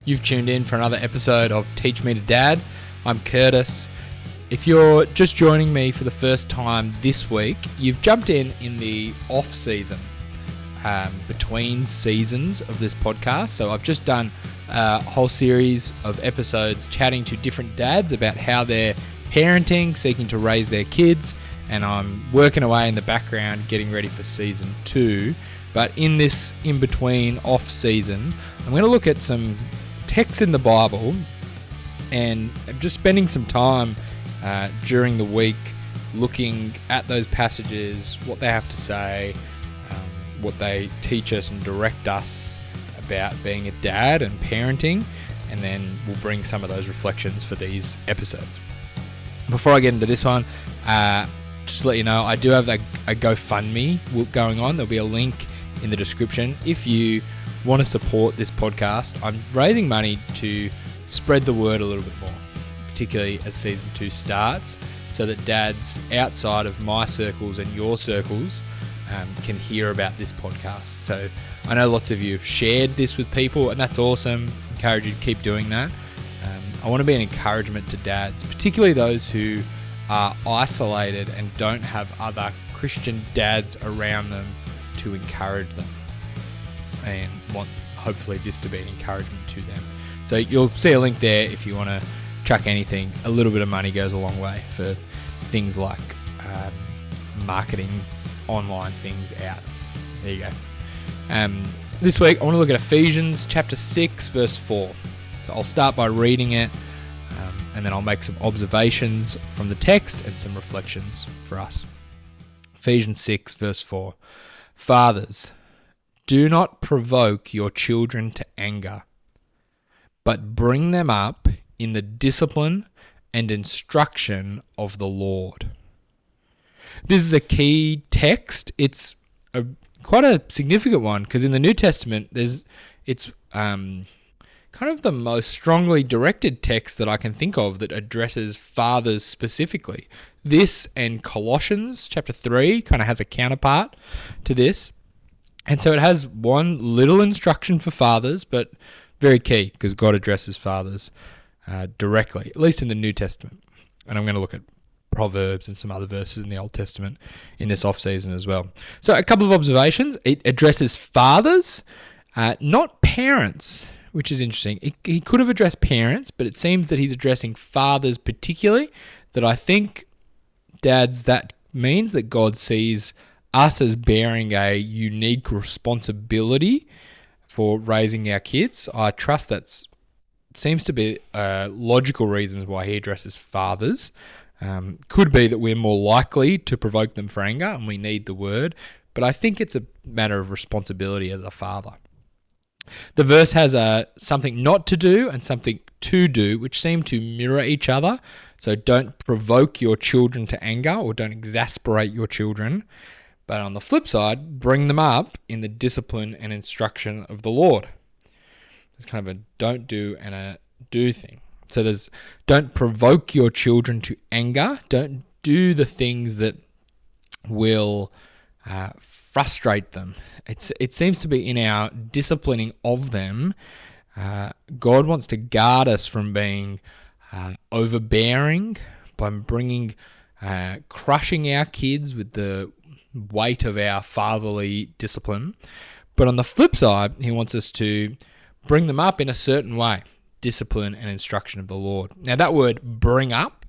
You've tuned in for another episode of Teach Me to Dad. I'm Kurtis. If you're just joining me for the first time this week, you've jumped in the off season, between seasons of this podcast. So I've just done a whole series of episodes chatting to different dads about how they're parenting, seeking to raise their kids, and I'm working away in the background getting ready for season 2. But in this in-between off season, I'm going to look at some texts in the Bible, and I'm just spending some time during the week looking at those passages, what they have to say, what they teach us and direct us about being a dad and parenting, and then we'll bring some of those reflections for these episodes. Before I get into this one, just to let you know, I do have a GoFundMe going on. There'll be a link in the description. If you want to support this podcast, I'm raising money to spread the word a little bit more, particularly as season 2 starts, so that dads outside of my circles and your circles can hear about this podcast. So I know lots of you have shared this with people, and that's awesome. Encourage you to keep doing that. I want to be an encouragement to dads, particularly those who are isolated and don't have other Christian dads around them to encourage them, and want hopefully this to be an encouragement to them. So you'll see a link there if you want to chuck anything. A little bit of money goes a long way for things like marketing online things out. There you go. This week I want to look at Ephesians chapter 6 verse 4. So I'll start by reading it, and then I'll make some observations from the text and some reflections for us. Ephesians 6 verse 4. Fathers, do not provoke your children to anger, but bring them up in the discipline and instruction of the Lord. This is a key text. It's quite a significant one, because in the New Testament, it's kind of the most strongly directed text that I can think of that addresses fathers specifically. This and Colossians chapter 3 kind of has a counterpart to this. And so it has one little instruction for fathers, but very key, because God addresses fathers directly, at least in the New Testament. And I'm going to look at Proverbs and some other verses in the Old Testament in this off-season as well. So a couple of observations. It addresses fathers, not parents, which is interesting. He could have addressed parents, but it seems that he's addressing fathers particularly, that I think, dads, that means that God sees us as bearing a unique responsibility for raising our kids. I trust that seems to be logical reasons why he addresses fathers. Could be that we're more likely to provoke them for anger and we need the word, but I think it's a matter of responsibility as a father. The verse has something not to do and something to do, which seem to mirror each other. So don't provoke your children to anger, or don't exasperate your children. But on the flip side, bring them up in the discipline and instruction of the Lord. There's kind of a don't do and a do thing. So there's don't provoke your children to anger. Don't do the things that will frustrate them. It seems to be in our disciplining of them, God wants to guard us from being overbearing by crushing our kids with the weight of our fatherly discipline. But on the flip side, he wants us to bring them up in a certain way, discipline and instruction of the Lord. Now that word bring up,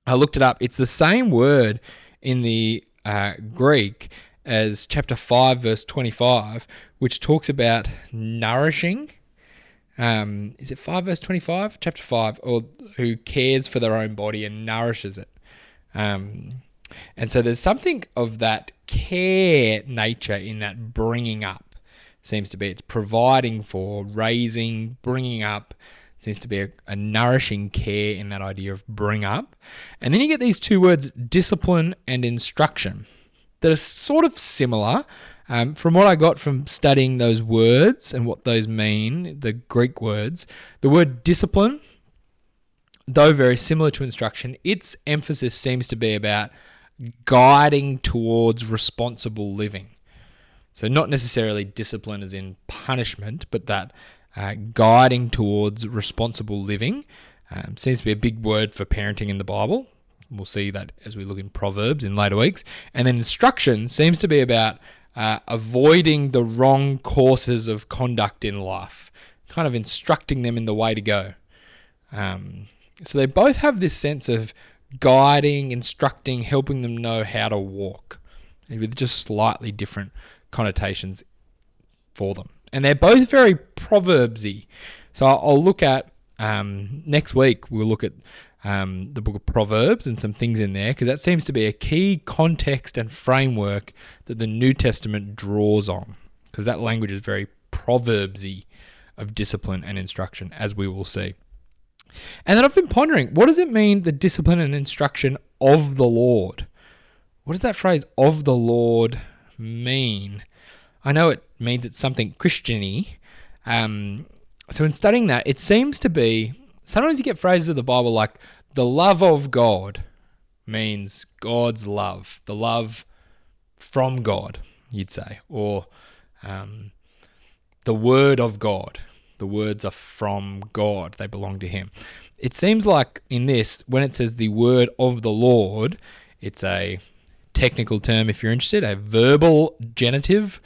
I looked it up. It's the same word in the Greek as chapter 5 verse 25, which talks about nourishing. Is it 5 verse 25? Chapter 5, or who cares for their own body and nourishes it. And so there's something of that care nature in that bringing up. Seems to be it's providing for, raising, bringing up. Seems to be a nourishing care in that idea of bring up. And then you get these two words, discipline and instruction, that are sort of similar. From what I got from studying those words and what those mean, the Greek words, the word discipline, though very similar to instruction, its emphasis seems to be about guiding towards responsible living. So not necessarily discipline as in punishment, but that guiding towards responsible living. Seems to be a big word for parenting in the Bible. We'll see that as we look in Proverbs in later weeks. And then instruction seems to be about avoiding the wrong courses of conduct in life, kind of instructing them in the way to go. So they both have this sense of guiding, instructing, helping them know how to walk, with just slightly different connotations for them. And they're both very Proverbsy. So I'll look at, next week, we'll look at the book of Proverbs and some things in there, because that seems to be a key context and framework that the New Testament draws on, because that language is very Proverbsy of discipline and instruction, as we will see. And then I've been pondering, what does it mean, the discipline and instruction of the Lord? What does that phrase, of the Lord, mean? I know it means it's something Christian-y. So in studying that, it seems to be, sometimes you get phrases of the Bible like, the love of God means God's love, the love from God, you'd say, or the word of God. The words are from God, they belong to Him. It seems like in this, when it says the word of the Lord, it's a technical term, if you're interested, a verbal genitive,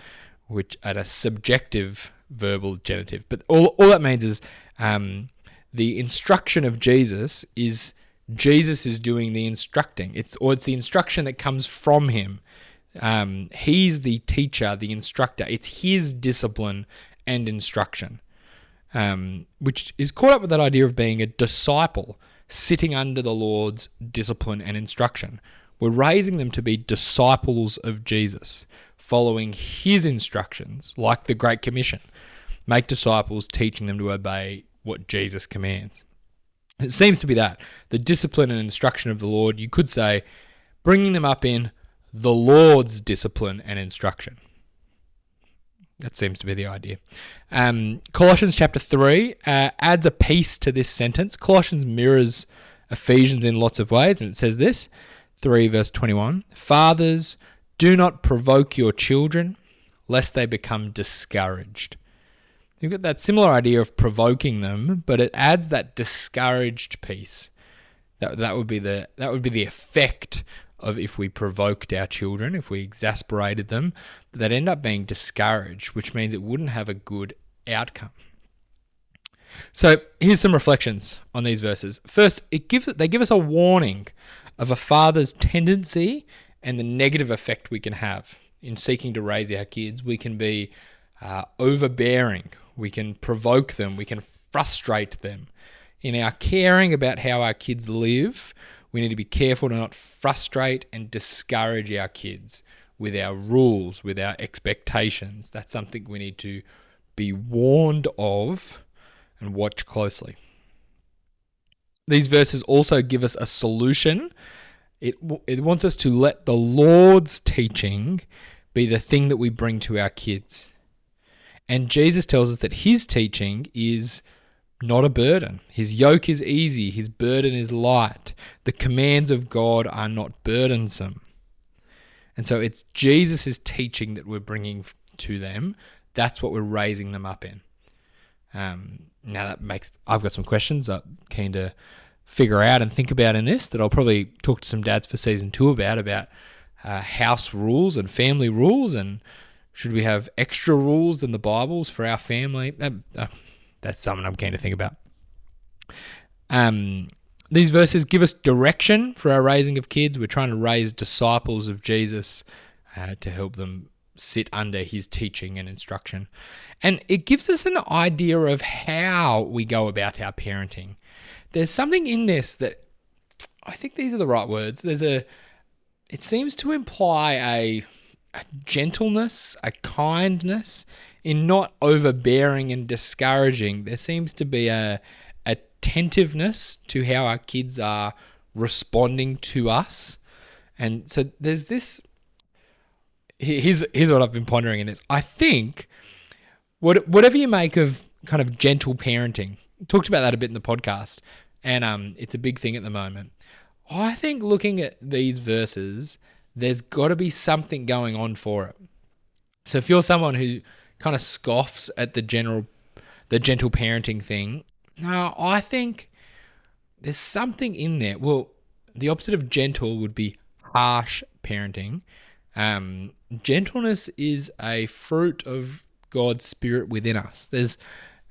which and a subjective verbal genitive. But all that means is the instruction of Jesus is doing the instructing. It's the instruction that comes from Him. He's the teacher, the instructor. It's His discipline and instruction, which is caught up with that idea of being a disciple, sitting under the Lord's discipline and instruction. We're raising them to be disciples of Jesus, following His instructions, like the Great Commission. Make disciples, teaching them to obey what Jesus commands. It seems to be that. The discipline and instruction of the Lord, you could say, bringing them up in the Lord's discipline and instruction. That seems to be the idea. Colossians chapter 3 adds a piece to this sentence. Colossians mirrors Ephesians in lots of ways, and it says this, 3 verse 21, Fathers, do not provoke your children, lest they become discouraged. You've got that similar idea of provoking them, but it adds that discouraged piece. That would be the effect of if we provoked our children, if we exasperated them, they'd end up being discouraged, which means it wouldn't have a good outcome. So here's some reflections on these verses. First, they give us a warning of a father's tendency and the negative effect we can have in seeking to raise our kids. We can be overbearing. We can provoke them. We can frustrate them. In our caring about how our kids live, we need to be careful to not frustrate and discourage our kids with our rules, with our expectations. That's something we need to be warned of and watch closely. These verses also give us a solution. It wants us to let the Lord's teaching be the thing that we bring to our kids. And Jesus tells us that His teaching is not a burden. His yoke is easy. His burden is light. The commands of God are not burdensome. And so it's Jesus' teaching that we're bringing to them. That's what we're raising them up in. Now I've got some questions I'm keen to figure out and think about in this that I'll probably talk to some dads for season 2 about house rules and family rules, and should we have extra rules than the Bible's for our family? That's something I'm keen to think about. These verses give us direction for our raising of kids. We're trying to raise disciples of Jesus to help them sit under His teaching and instruction. And it gives us an idea of how we go about our parenting. There's something in this that, I think these are the right words. It seems to imply a gentleness, a kindness in not overbearing and discouraging. There seems to be a attentiveness to how our kids are responding to us. And so there's this, here's what I've been pondering in this. I think whatever you make of kind of gentle parenting, talked about that a bit in the podcast, and it's a big thing at the moment. I think looking at these verses, there's got to be something going on for it. So if you're someone who kind of scoffs at the the gentle parenting thing. No, I think there's something in there. Well, the opposite of gentle would be harsh parenting. Gentleness is a fruit of God's Spirit within us.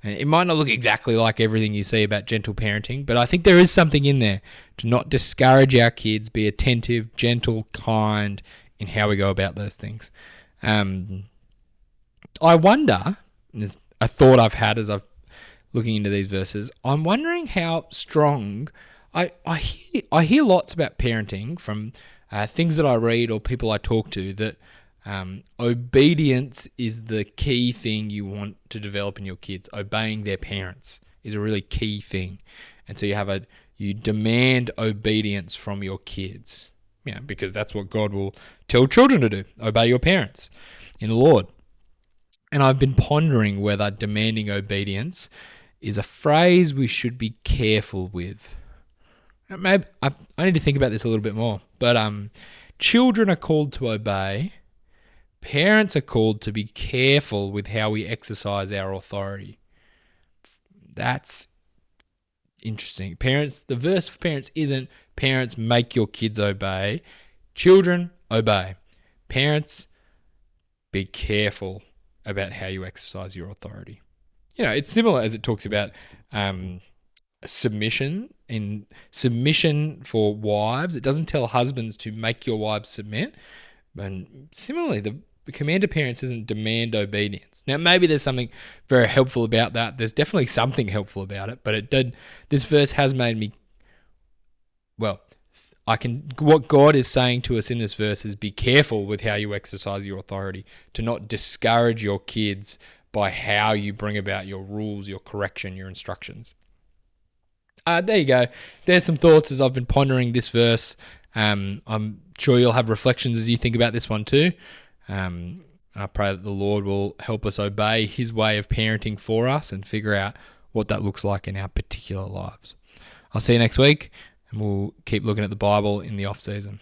It might not look exactly like everything you see about gentle parenting, but I think there is something in there to not discourage our kids, be attentive, gentle, kind in how we go about those things. I wonder, and there's a thought I've had as I've looking into these verses, I'm wondering how strong I hear lots about parenting from things that I read or people I talk to that obedience is the key thing you want to develop in your kids. Obeying their parents is a really key thing, and so you demand obedience from your kids, because that's what God will tell children to do: obey your parents in the Lord. And I've been pondering whether demanding obedience is a phrase we should be careful with. Maybe I need to think about this a little bit more. But children are called to obey. Parents are called to be careful with how we exercise our authority. That's interesting. The verse for parents isn't parents make your kids obey. Children obey. Parents, be careful about how you exercise your authority. It's similar as it talks about submission. In submission for wives, it doesn't tell husbands to make your wives submit. And similarly, the command to parents isn't demand obedience. Now, maybe there's something very helpful about that. There's definitely something helpful about it, but this verse has made me, what God is saying to us in this verse is be careful with how you exercise your authority, to not discourage your kids by how you bring about your rules, your correction, your instructions. There you go. There's some thoughts as I've been pondering this verse. I'm sure you'll have reflections as you think about this one too. I pray that the Lord will help us obey his way of parenting for us and figure out what that looks like in our particular lives. I'll see you next week, and we'll keep looking at the Bible in the off season.